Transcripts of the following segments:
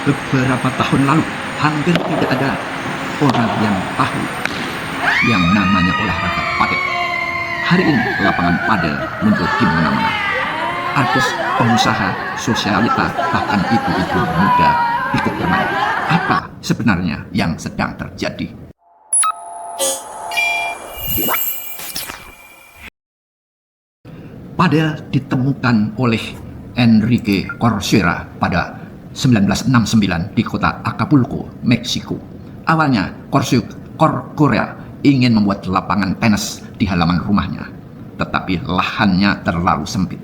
Beberapa tahun lalu, hampir tidak ada orang yang tahu yang namanya olahraga padel. Hari ini, lapangan padel muncul di mana-mana. Artis, pengusaha, sosialita, bahkan ibu-ibu muda ikut bermain. Apa sebenarnya yang sedang terjadi? Padel ditemukan oleh Enrique Corsera pada 1969 di kota Acapulco, Meksiko. Awalnya, Corsera ingin membuat lapangan tenis di halaman rumahnya, tetapi lahannya terlalu sempit.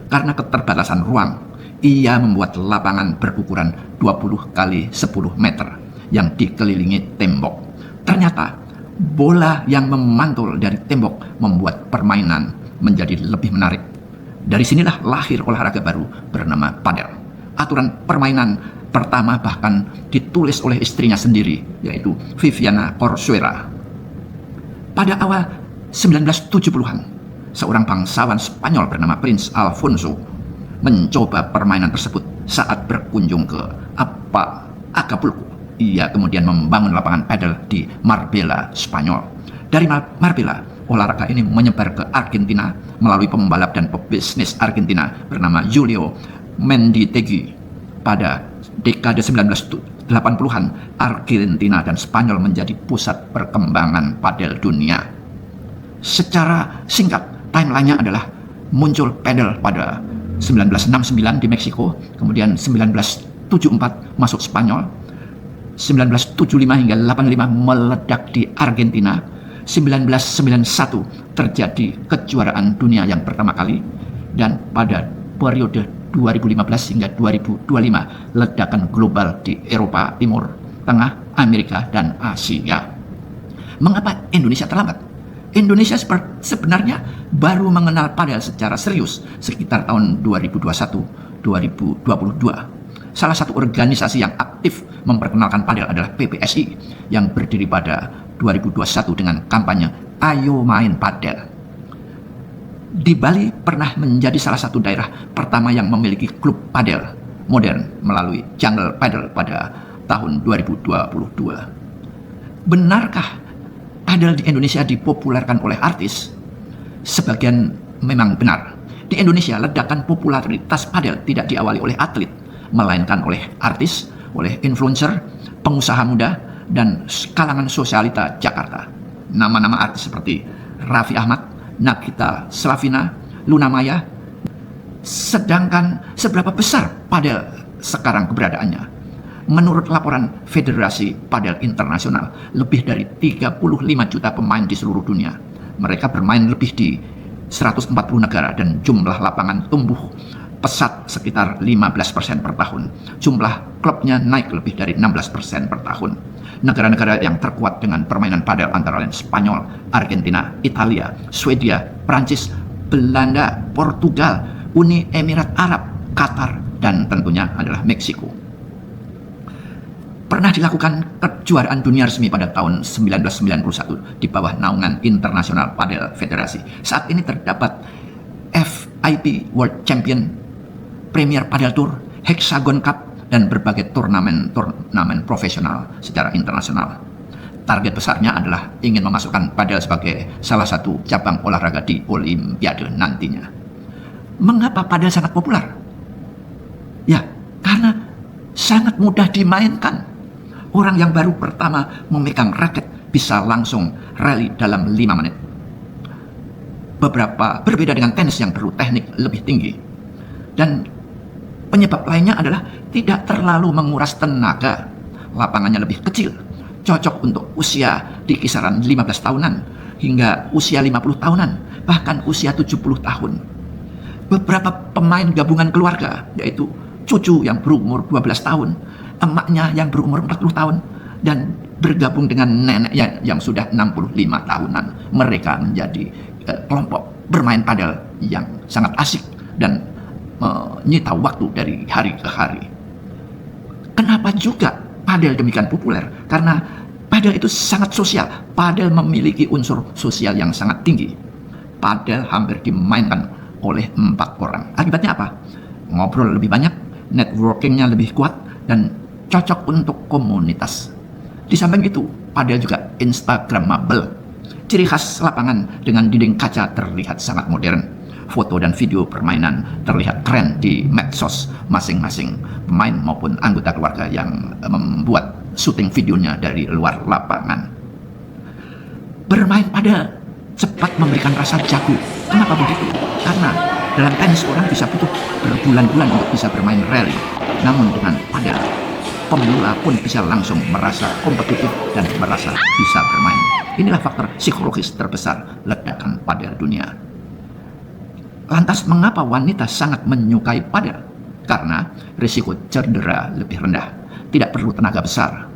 Karena keterbatasan ruang, ia membuat lapangan berukuran 20 kali 10 meter yang dikelilingi tembok. Ternyata, bola yang memantul dari tembok membuat permainan menjadi lebih menarik. Dari sinilah lahir olahraga baru bernama padel. Aturan permainan pertama bahkan ditulis oleh istrinya sendiri, yaitu Viviana Corsera. Pada awal 1970-an, seorang bangsawan Spanyol bernama Prince Alfonso mencoba permainan tersebut saat berkunjung ke Acapulco. Ia kemudian membangun lapangan padel di Marbella, Spanyol. Dari Marbella, olahraga ini menyebar ke Argentina melalui pembalap dan pebisnis Argentina bernama Julio Menditegui. Pada dekade 1980-an, Argentina dan Spanyol menjadi pusat perkembangan padel dunia. Secara singkat, timelinenya adalah muncul padel pada 1969 di Meksiko, kemudian 1974 masuk Spanyol, 1975 hingga 85 meledak di Argentina, 1991 terjadi kejuaraan dunia yang pertama kali, dan pada periode 2015 hingga 2025 ledakan global di Eropa Timur, Tengah, Amerika, dan Asia. Mengapa Indonesia terlambat? Indonesia sebenarnya baru mengenal padel secara serius sekitar tahun 2021-2022. Salah satu organisasi yang aktif memperkenalkan padel adalah PPSI yang berdiri pada 2021 dengan kampanye Ayo Main Padel. Di Bali pernah menjadi salah satu daerah pertama yang memiliki klub padel modern melalui Jungle Padel pada tahun 2022. Benarkah padel di Indonesia dipopulerkan oleh artis? Sebagian memang benar. Di Indonesia, ledakan popularitas padel tidak diawali oleh atlet, melainkan oleh artis, oleh influencer, pengusaha muda, dan kalangan sosialita Jakarta. Nama-nama artis seperti Raffi Ahmad, Nagita Slavina, Luna Maya. Sedangkan seberapa besar padel sekarang keberadaannya? Menurut laporan Federasi Padel Internasional, lebih dari 35 juta pemain di seluruh dunia. Mereka bermain lebih di 140 negara dan jumlah lapangan tumbuh pesat sekitar 15% per tahun. Jumlah klubnya naik lebih dari 16% per tahun. Negara-negara yang terkuat dengan permainan padel antara lain Spanyol, Argentina, Italia, Swedia, Prancis, Belanda, Portugal, Uni Emirat Arab, Qatar, dan tentunya adalah Meksiko. Pernah dilakukan kejuaraan dunia resmi pada tahun 1991 di bawah naungan International Padel Federasi. Saat ini terdapat FIP World Champion, Premier Padel Tour, Hexagon Cup, dan berbagai turnamen profesional secara internasional. Target besarnya adalah ingin memasukkan padel sebagai salah satu cabang olahraga di Olimpiade nantinya. Mengapa padel sangat populer? Ya, karena sangat mudah dimainkan. Orang yang baru pertama memegang raket bisa langsung rally dalam 5 menit. Berbeda dengan tenis yang perlu teknik lebih tinggi. Dan penyebab lainnya adalah tidak terlalu menguras tenaga. Lapangannya lebih kecil, cocok untuk usia di kisaran 15 tahunan hingga usia 50 tahunan, bahkan usia 70 tahun. Beberapa pemain gabungan keluarga, yaitu cucu yang berumur 12 tahun, emaknya yang berumur 40 tahun, dan bergabung dengan neneknya yang sudah 65 tahunan. Mereka menjadi kelompok bermain padel yang sangat asik dan menyita waktu dari hari ke hari. Kenapa juga padel demikian populer? Karena padel itu sangat sosial. Padel memiliki unsur sosial yang sangat tinggi. Padel hampir dimainkan oleh 4 orang. Akibatnya apa? Ngobrol lebih banyak, networkingnya lebih kuat, dan cocok untuk komunitas. Di samping itu, padel juga instagramable. Ciri khas lapangan dengan dinding kaca terlihat sangat modern. Foto dan video permainan terlihat keren di medsos masing-masing pemain maupun anggota keluarga yang membuat syuting videonya dari luar lapangan. Bermain padel cepat memberikan rasa jago. Kenapa begitu? Karena dalam tenis orang bisa butuh berbulan-bulan untuk bisa bermain rally. Namun dengan padel, pemula pun bisa langsung merasa kompetitif dan merasa bisa bermain. Inilah faktor psikologis terbesar ledakan padel dunia. Lantas mengapa wanita sangat menyukai padel? Karena risiko cedera lebih rendah, tidak perlu tenaga besar,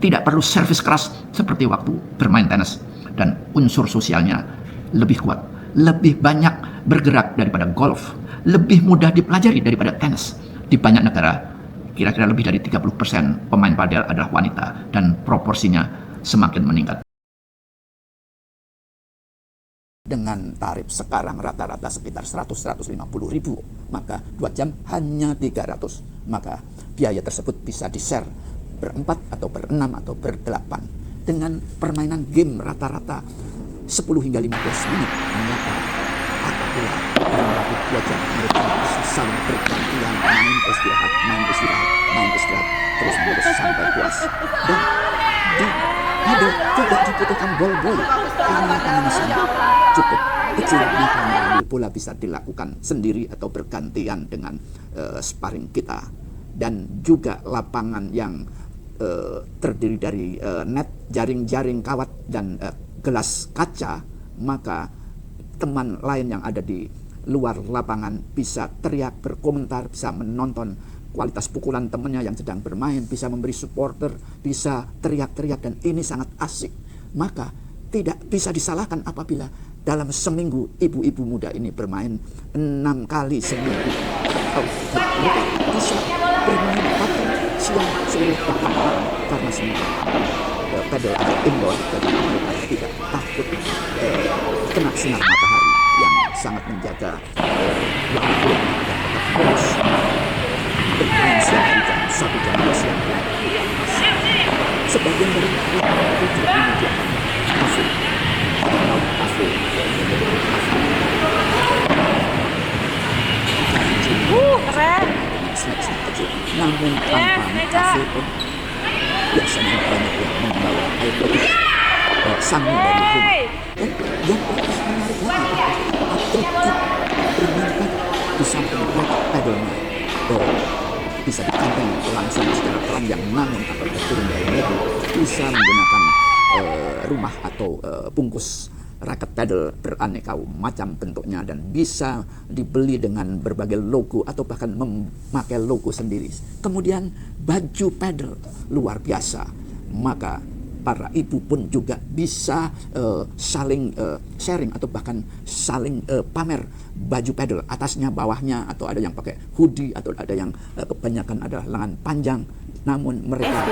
tidak perlu servis keras seperti waktu bermain tenis, dan unsur sosialnya lebih kuat, lebih banyak bergerak daripada golf, lebih mudah dipelajari daripada tenis. Di banyak negara, kira-kira lebih dari 30% pemain padel adalah wanita dan proporsinya semakin meningkat. Dengan tarif sekarang rata-rata sekitar 100-150 ribu, maka 2 jam hanya 300. Maka biaya tersebut bisa di-share berempat atau berenam atau berdelapan. Dengan permainan game rata-rata 10 hingga 15 menit, maka apabila dalam waktu 2 jam mereka bisa saling bergantian main istirahat, terus-menerus sampai puas. Dan ada juga dibutuhkan ball karena lapangannya sangat cukup kecil, maka mengambil bola bisa dilakukan sendiri atau bergantian dengan sparring kita. Dan juga lapangan yang terdiri dari net, jaring-jaring kawat, dan gelas kaca, maka teman lain yang ada di luar lapangan bisa teriak, berkomentar, bisa menonton kualitas pukulan temannya yang sedang bermain, bisa memberi supporter, bisa teriak-teriak, dan ini sangat asik. Maka tidak bisa disalahkan apabila dalam seminggu ibu-ibu muda ini bermain 6 kali seminggu. Mereka bisa bermain pagi, siang, sore, petang, karena semua padel ada indoor, jadi mereka tidak takut kena sinar matahari yang sangat menjaga waktu dan tetap fokus. Bermain siang hari jam 1 jam 2 siang sebagian dari lapangan itu juga menyediakan kafe. Keren. Snack-snack kecil. Namun tanpa kafe pun biasanya banyak yang membawa air putih sangu dari rumah. Dan yang lebih menarik lagi, atlet bermain padel di samping padelnya bisa dikanteng langsung secara telanjang, namun apabila turun dari mobil bisa menggunakan rumah atau bungkus raket padel beraneka macam bentuknya, dan bisa dibeli dengan berbagai logo atau bahkan memakai logo sendiri. Kemudian baju padel luar biasa, maka para ibu pun juga bisa saling sharing atau bahkan saling pamer baju padel, atasnya, bawahnya, atau ada yang pakai hoodie, atau ada yang kebanyakan adalah lengan panjang. Namun mereka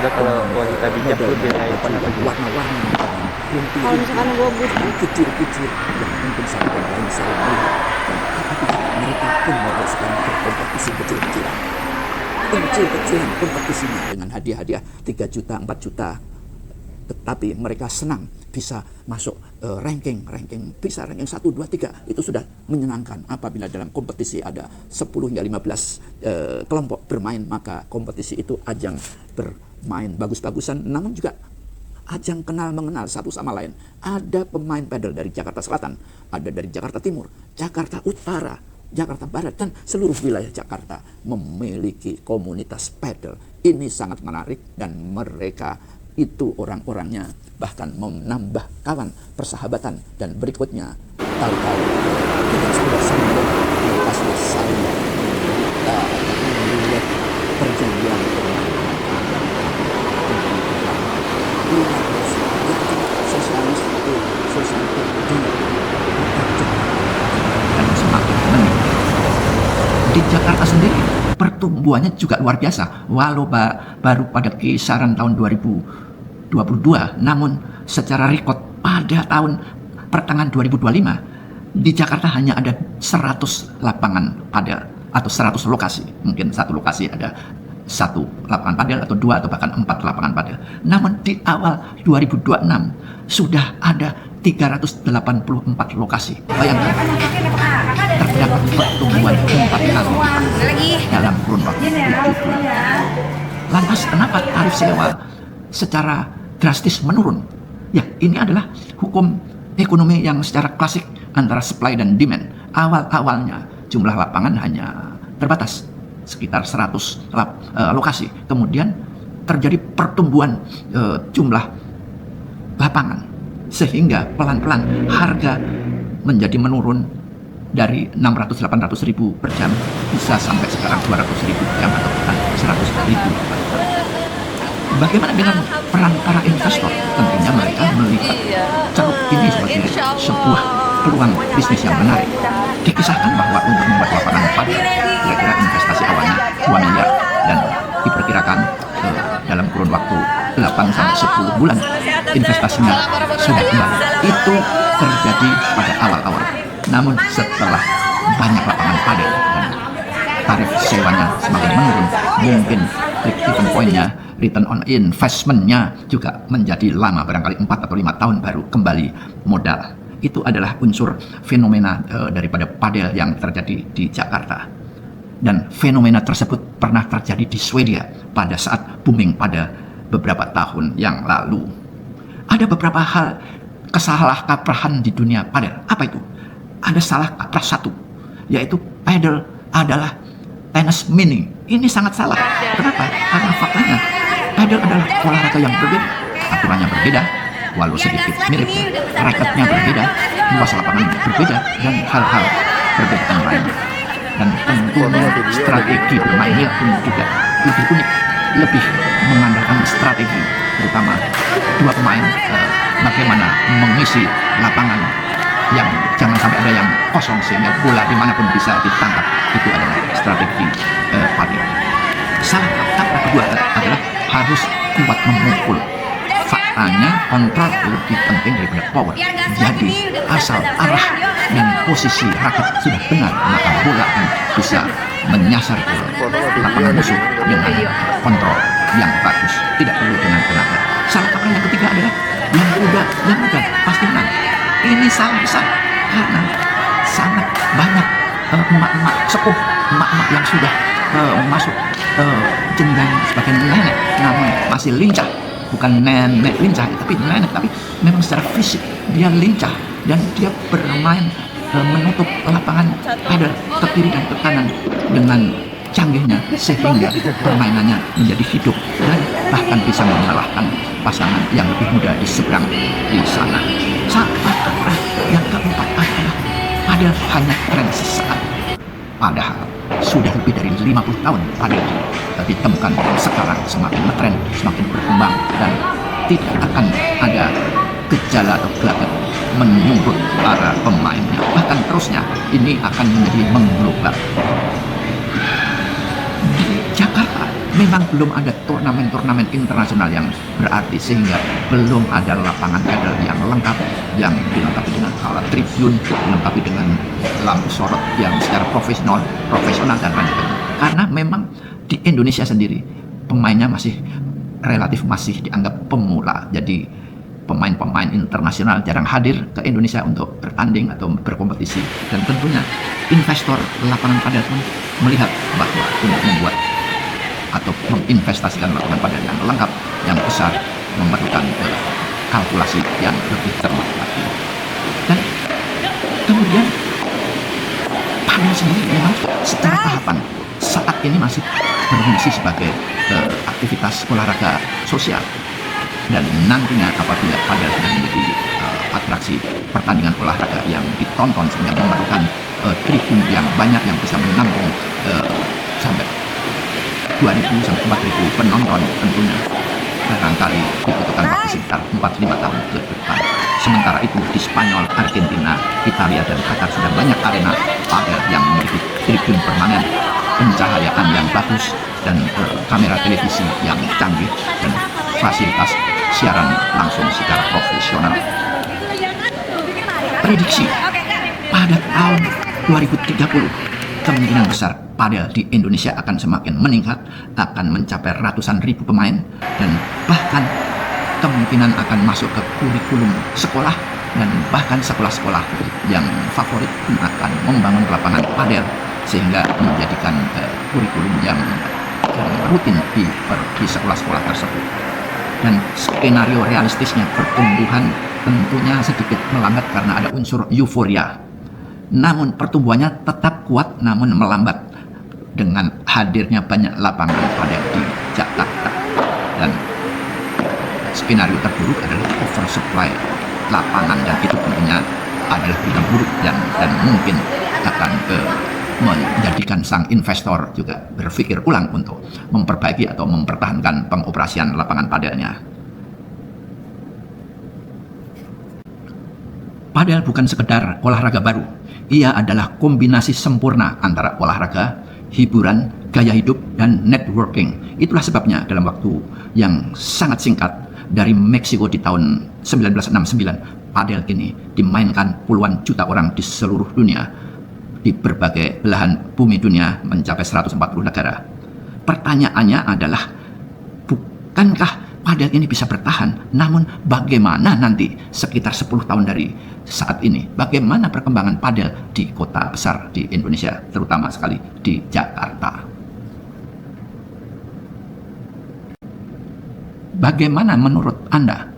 kalau wanita bijak lebih warna-warni, Kalau misalkan gue butuh kecil-kecil yang mungkin satu dan lain saling melihat, dan apabila mereka pun mulai sekarang berkompetisi kecil-kecilan kompetisinya dengan hadiah-hadiah 3 juta, 4 juta, tetapi mereka senang bisa masuk ranking bisa ranking 1, 2, 3. Itu sudah menyenangkan. Apabila dalam kompetisi ada 10 hingga 15 kelompok bermain, maka kompetisi itu ajang bermain bagus-bagusan, namun juga ajang kenal-mengenal satu sama lain. Ada pemain padel dari Jakarta Selatan, ada dari Jakarta Timur, Jakarta Utara, Jakarta Barat, dan seluruh wilayah Jakarta memiliki komunitas padel. Ini sangat menarik, dan mereka itu orang-orangnya bahkan menambah kawan, persahabatan, dan berikutnya tahu-tahu kita sudah sambung, mereka sudah saling membuat perjanjian dan semakin meningkat. Di Jakarta sendiri pertumbuhannya juga luar biasa, walau baru pada kisaran tahun 2022, namun secara rekod pada tahun pertengahan 2025 di Jakarta hanya ada 100 lapangan padel atau 100 lokasi. Mungkin satu lokasi ada satu lapangan padel atau dua atau bahkan 4 lapangan padel. Namun di awal 2026 sudah ada 384 lokasi. Bayangkan, terdapat pertumbuhan 4 kali dalam kurun waktu 7 bulan. Lantas kenapa tarif sewa secara drastis menurun? Ya, ini adalah hukum ekonomi yang secara klasik antara supply dan demand. Awal-awalnya jumlah lapangan hanya terbatas, sekitar 100 lokasi. Kemudian terjadi pertumbuhan jumlah lapangan, sehingga pelan-pelan harga menjadi menurun dari 600-800 ribu per jam bisa sampai sekarang 200 ribu per jam atau bahkan 100 ribu per jam. Bagaimana dengan peran para investor? Tentunya mereka melihat ceruk ini sebagai sebuah peluang bisnis yang menarik. Dikisahkan bahwa untuk membuat lapangan padel kira-kira investasi awalnya 2 miliar dan diperkirakan dalam kurun waktu 8-10 bulan investasinya sudah kembali. Itu terjadi pada awal-awal. Namun setelah banyak lapangan padel dan tarif sewanya semakin menurun, mungkin break-even point-nya, return on investment-nya juga menjadi lama, barangkali 4 atau 5 tahun baru kembali modal. Itu adalah unsur fenomena daripada padel yang terjadi di Jakarta. Dan fenomena tersebut pernah terjadi di Swedia pada saat booming pada beberapa tahun yang lalu. Ada beberapa hal kesalahkaprahan di dunia padel. Apa itu? Ada salah kaprah satu, yaitu padel adalah tenis mini. Ini sangat salah. Kenapa? Karena faktanya padel adalah olahraga yang berbeda, aturannya berbeda, walau sedikit mirip, raketnya berbeda, luas lapangan berbeda, dan hal-hal berbeda yang lain. Dan tentunya strategi bermainnya pun juga lebih unik, lebih mengandalkan strategi, terutama dua pemain bagaimana mengisi lapangan yang jangan sampai ada yang kosong sehingga bola dimanapun bisa ditangkap. Itu adalah strategi padel. Salah kaprah kedua adalah harus kuat memukul. Faktanya kontrol lebih penting daripada power. Jadi asal arah dan posisi raket sudah benar, maka bola akan bisa menyasar ke lapangan musuh dengan kontrol yang bagus, tidak perlu dengan tenaga. Salah kaprah yang ketiga adalah yang muda pasti menang. Ini salah besar karena sangat banyak emak-emak sepuh, emak-emak yang sudah masuk jenjang sebagai nenek, namun masih lincah. Bukan nenek lincah, tapi nenek, tapi memang secara fisik dia lincah dan dia bermain menutup lapangan padel ke kiri dan ke kanan dengan canggihnya sehingga permainannya menjadi hidup dan bahkan bisa mengalahkan pasangan yang lebih muda di seberang di sana. Saat kaprah yang keempat adalah padel hanya tren sesaat, padahal sudah lebih dari 50 tahun padel ditemukan sekarang semakin ngetren, semakin berkembang dan tidak akan ada gejala atau gelagat menyurut para pemainnya. Bahkan terusnya ini akan menjadi mengglobal. Di Jakarta memang belum ada turnamen-turnamen internasional yang berarti sehingga belum ada lapangan padel yang lengkap, yang dilengkapi dengan alat tribun, dilengkapi dengan lampu sorot yang secara profesional dan lain-lain. Karena memang di Indonesia sendiri pemainnya masih relatif dianggap pemula. Jadi pemain-pemain internasional jarang hadir ke Indonesia untuk bertanding atau berkompetisi, dan tentunya investor lapangan padel pun melihat bahwa untuk membuat atau menginvestasikan lapangan padel yang lengkap, yang besar, memerlukan kalkulasi yang lebih cermat lagi. Dan kemudian padel sendiri memang secara tahapan saat ini masih berfungsi sebagai aktivitas olahraga sosial, dan nantinya apabila padel sudah menjadi atraksi pertandingan olahraga yang ditonton sehingga memerlukan tribun yang banyak yang bisa menampung sampai 2.000 sampai 4.000 penonton, tentunya barangkali dibutuhkan waktu sekitar 4-5 tahun ke depan. Sementara itu di Spanyol, Argentina, Italia, dan Qatar sudah banyak arena padel yang memiliki tribun permanen, pencahayaan yang bagus, dan kamera televisi yang canggih, dan fasilitas siaran langsung secara profesional. Prediksi pada tahun 2030 kemungkinan besar padel di Indonesia akan semakin meningkat, akan mencapai ratusan ribu pemain, dan bahkan kemungkinan akan masuk ke kurikulum sekolah, dan bahkan sekolah-sekolah yang favorit pun akan membangun lapangan padel sehingga menjadikan kurikulum yang rutin di sekolah-sekolah tersebut. Dan skenario realistisnya pertumbuhan tentunya sedikit melambat karena ada unsur euforia. Namun pertumbuhannya tetap kuat namun melambat dengan hadirnya banyak lapangan padel di Jakarta. Dan skenario terburuk adalah oversupply lapangan, dan itu tentunya adalah berita buruk dan mungkin akan menjadikan sang investor juga berpikir ulang untuk memperbaiki atau mempertahankan pengoperasian lapangan padelnya. Padel bukan sekedar olahraga baru, ia adalah kombinasi sempurna antara olahraga, hiburan, gaya hidup, dan networking. Itulah sebabnya dalam waktu yang sangat singkat dari Meksiko di tahun 1969, padel kini dimainkan puluhan juta orang di seluruh dunia, di berbagai belahan bumi dunia, mencapai 140 negara. Pertanyaannya adalah, bukankah padel ini bisa bertahan? Namun bagaimana nanti sekitar 10 tahun dari saat ini? Bagaimana perkembangan padel di kota besar di Indonesia, terutama sekali di Jakarta? Bagaimana menurut Anda?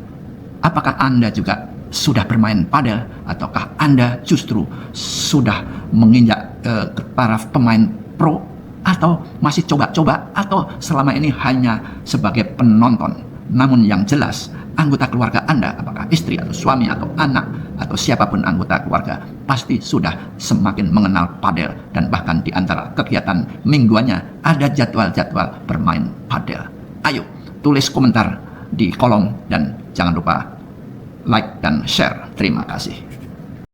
Apakah Anda juga sudah bermain padel, ataukah Anda justru sudah menginjak ke taraf pemain pro, atau masih coba-coba, atau selama ini hanya sebagai penonton? Namun yang jelas, anggota keluarga Anda, apakah istri atau suami atau anak atau siapapun anggota keluarga, pasti sudah semakin mengenal padel, dan bahkan di antara kegiatan mingguannya ada jadwal-jadwal bermain padel. Ayo, tulis komentar di kolom dan jangan lupa like dan share. Terima kasih.